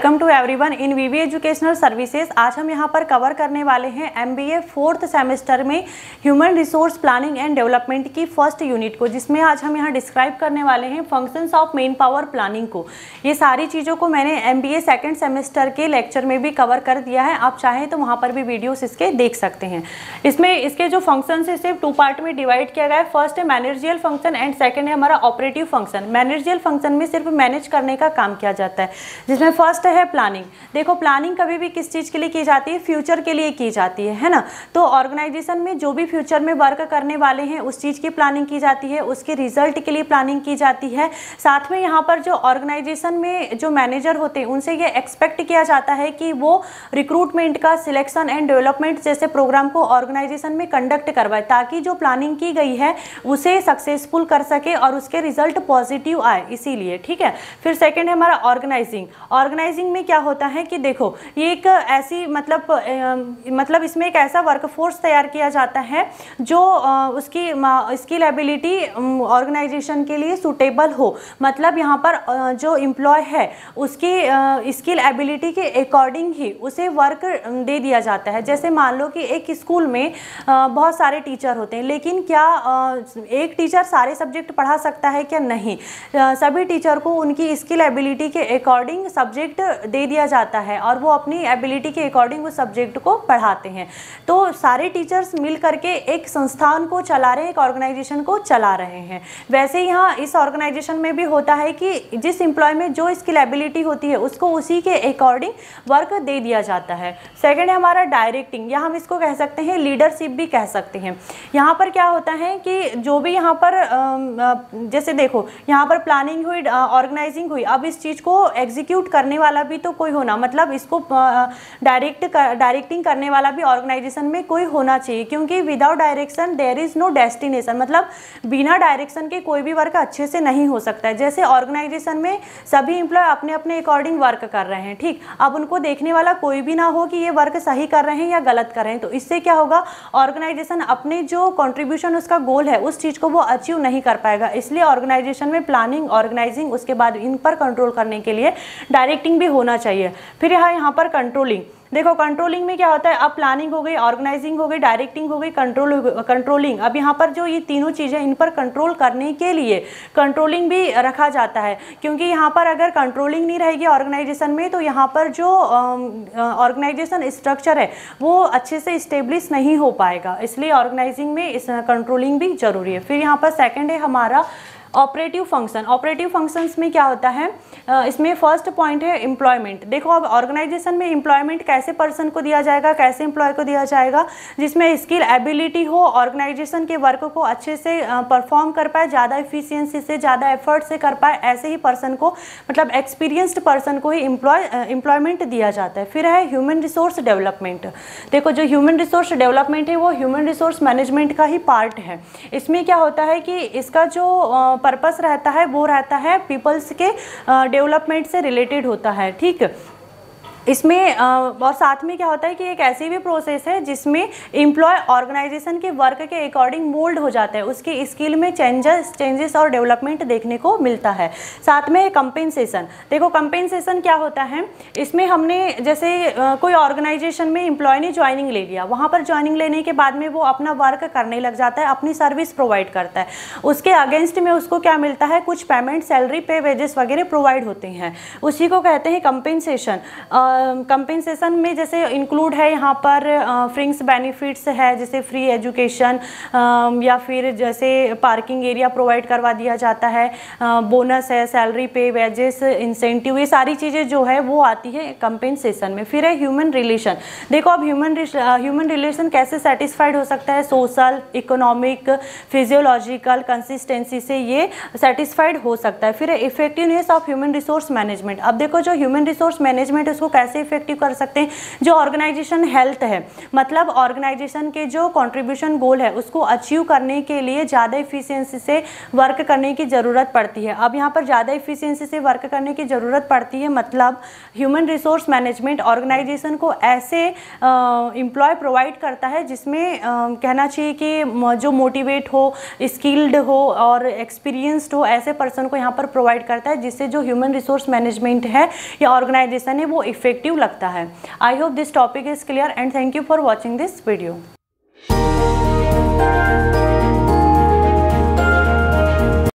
Welcome to everyone in VV educational services. आज हम यहाँ पर कवर करने वाले हैं एमबीए 4th सेमेस्टर में human resource planning and development की फर्स्ट यूनिट को, जिसमें आज हम यहाँ डिस्क्राइब करने वाले हैं functions of man power planning को। ये सारी चीज़ों को मैंने एमबीए 2nd सेमेस्टर के लेक्चर में भी कवर कर दिया है, आप चाहें तो वहाँ पर भी वीडियोस इसके देख सकते हैं। इसमें इसके जो फंक्शंस है सिर्फ 2 पार्ट में डिवाइड किया गया है। फर्स्ट है मैनेजरियल फंक्शन एंड सेकेंड है हमारा ऑपरेटिव फंक्शन। मैनेजरियल फंक्शन में सिर्फ मैनेज करने का काम किया जाता है, जिसमें फर्स्ट है प्लानिंग। देखो प्लानिंग कभी भी किस चीज़ के लिए की जाती है, फ्यूचर के लिए की जाती है ना। तो ऑर्गेनाइजेशन में जो भी फ्यूचर में वर्क करने वाले हैं उस चीज़ की प्लानिंग की जाती है, उसके रिजल्ट के लिए प्लानिंग की जाती है। साथ में यहाँ पर जो ऑर्गेनाइजेशन में जो मैनेजर होते हैं उनसे ये एक्सपेक्ट किया जाता है कि वो रिक्रूटमेंट का, सिलेक्शन एंड डेवलपमेंट जैसे प्रोग्राम को ऑर्गेनाइजेशन में कंडक्ट करवाए, ताकि जो प्लानिंग की गई है उसे सक्सेसफुल कर सके और उसके रिजल्ट पॉजिटिव आए, इसीलिए। ठीक है। फिर सेकेंड है हमारा ऑर्गेनाइजिंग। ऑर्गेनाइजिंग में क्या होता है कि देखो ये एक ऐसी मतलब इसमें एक ऐसा वर्कफोर्स तैयार किया जाता है जो उसकी स्किल एबिलिटी ऑर्गेनाइजेशन के लिए सूटेबल हो। मतलब यहाँ पर जो एम्प्लॉय है उसकी स्किल एबिलिटी के अकॉर्डिंग ही उसे वर्क दे दिया जाता है। जैसे मान लो कि एक स्कूल में बहुत सारे टीचर होते हैं, लेकिन क्या एक टीचर सारे सब्जेक्ट पढ़ा सकता है क्या? नहीं। सभी टीचर को उनकी स्किल एबिलिटी के अकॉर्डिंग सब्जेक्ट दे दिया जाता है और वो अपनी एबिलिटी के अकॉर्डिंग उस सब्जेक्ट को पढ़ाते हैं। तो सारे टीचर्स मिल करके एक संस्थान को चला रहे हैं, एक ऑर्गेनाइजेशन को चला रहे हैं। वैसे यहाँ इस ऑर्गेनाइजेशन में भी होता है कि जिस एम्प्लॉय में जो स्किल एबिलिटी होती है उसको उसी के अकॉर्डिंग वर्क दे दिया जाता है। सेकेंड है हमारा डायरेक्टिंग, या हम इसको कह सकते हैं लीडरशिप भी कह सकते हैं। यहाँ पर क्या होता है कि जो भी यहाँ पर जैसे देखो यहाँ पर प्लानिंग हुई, ऑर्गेनाइजिंग हुई, अब इस चीज़ को एग्जीक्यूट करने वाला भी तो कोई होना, मतलब इसको डायरेक्टिंग करने वाला भी ऑर्गेनाइजेशन में कोई होना चाहिए, क्योंकि without direction there is no destination. मतलब बिना डायरेक्शन के कोई भी वर्क अच्छे से नहीं हो सकता है। जैसे ऑर्गेनाइजेशन में सभी एम्प्लॉय अपने अपने अकॉर्डिंग वर्क कर रहे हैं, ठीक, अब उनको देखने वाला कोई भी ना हो कि ये वर्क सही कर रहे हैं या गलत कर रहे हैं, तो इससे क्या होगा, ऑर्गेनाइजेशन अपने जो कंट्रीब्यूशन उसका गोल है उस चीज़ को वो अचीव नहीं कर पाएगा। इसलिए ऑर्गेनाइजेशन में प्लानिंग, ऑर्गेनाइजिंग, उसके बाद इन पर कंट्रोल करने के लिए डायरेक्टिंग भी होना चाहिए। फिर यहाँ पर कंट्रोलिंग। देखो कंट्रोलिंग में क्या होता है, अब प्लानिंग हो गई, ऑर्गेनाइजिंग हो गई, डायरेक्टिंग हो गई, कंट्रोलिंग। अब यहाँ पर जो ये तीनों चीज़ें, इन पर कंट्रोल करने के लिए कंट्रोलिंग भी रखा जाता है, क्योंकि यहाँ पर अगर कंट्रोलिंग नहीं रहेगी ऑर्गेनाइजेशन में तो यहाँ पर जो ऑर्गेनाइजेशन स्ट्रक्चर है वो अच्छे से इस्टेब्लिश नहीं हो पाएगा। इसलिए ऑर्गेनाइजिंग में इस कंट्रोलिंग भी जरूरी है। फिर यहाँ पर सेकेंड है हमारा ऑपरेटिव फंक्शन। ऑपरेटिव फंक्शंस में क्या होता है, इसमें फर्स्ट पॉइंट है एम्प्लॉयमेंट। देखो अब ऑर्गेनाइजेशन में एम्प्लॉयमेंट कैसे पर्सन को दिया जाएगा, कैसे एम्प्लॉय को दिया जाएगा, जिसमें स्किल एबिलिटी हो, ऑर्गेनाइजेशन के वर्क को अच्छे से परफॉर्म कर पाए, ज़्यादा इफिशियंसी से, ज़्यादा एफर्ट से कर पाए, ऐसे ही पर्सन को, मतलब एक्सपीरियंस्ड पर्सन को ही एम्प्लॉयमेंट दिया जाता है। फिर है ह्यूमन रिसोर्स डेवलपमेंट। देखो जो ह्यूमन रिसोर्स डेवलपमेंट है वो ह्यूमन रिसोर्स मैनेजमेंट का ही पार्ट है। इसमें क्या होता है कि इसका जो पर्पस रहता है वो रहता है पीपल्स के डेवलपमेंट से रिलेटेड होता है, ठीक। इसमें और साथ में क्या होता है कि एक ऐसी भी प्रोसेस है जिसमें एम्प्लॉय ऑर्गेनाइजेशन के वर्क के अकॉर्डिंग मोल्ड हो जाता है, उसकी स्किल में चेंजेस और डेवलपमेंट देखने को मिलता है। साथ में कंपेंसेशन। देखो कंपेंसेशन क्या होता है, इसमें हमने जैसे कोई ऑर्गेनाइजेशन में एम्प्लॉय ने ज्वाइनिंग ले लिया, वहाँ पर ज्वाइनिंग लेने के बाद में वो अपना वर्क करने लग जाता है, अपनी सर्विस प्रोवाइड करता है, उसके अगेंस्ट में उसको क्या मिलता है, कुछ पेमेंट, सैलरी, पे, वेजेस वगैरह प्रोवाइड होते हैं, उसी को कहते हैं कंपेंसेशन। कंपेंसेशन में जैसे इंक्लूड है यहाँ पर फ्रिंग्स बेनिफिट्स है, जैसे फ्री एजुकेशन, या फिर जैसे पार्किंग एरिया प्रोवाइड करवा दिया जाता है, बोनस है, सैलरी, पे, वेजेस, इंसेंटिव, ये सारी चीज़ें जो है वो आती है कंपेंसेशन में। फिर है ह्यूमन रिलेशन। देखो अब ह्यूमन रिलेशन कैसे सेटिस्फाइड हो सकता है, सोशल, इकोनॉमिक, फिजियोलॉजिकल कंसिस्टेंसी से ये सेटिस्फाइड हो सकता है। फिर है effectiveness of human resource management. अब देखो जो ह्यूमन रिसोर्स मैनेजमेंट उसको कैसे इफेक्टिव कर सकते हैं। जो ऑर्गेनाइजेशन हेल्थ है, मतलब ऑर्गेनाइजेशन के जो कंट्रीब्यूशन गोल है उसको अचीव करने के लिए ज़्यादा इफिशियंसी से वर्क करने की ज़रूरत पड़ती है। अब यहाँ पर ज़्यादा इफिशियंसी से वर्क करने की ज़रूरत पड़ती है, मतलब ह्यूमन रिसोर्स मैनेजमेंट ऑर्गेनाइजेशन को ऐसे एम्प्लॉय प्रोवाइड करता है जिसमें कहना चाहिए कि जो मोटिवेट हो, स्किल्ड हो और एक्सपीरियंस्ड हो, ऐसे पर्सन को यहाँ पर प्रोवाइड करता है, जिससे जो ह्यूमन रिसोर्स मैनेजमेंट है या ऑर्गेनाइजेशन है वो इफेक्टिव लगता है। I hope this topic is clear and thank you for watching this video.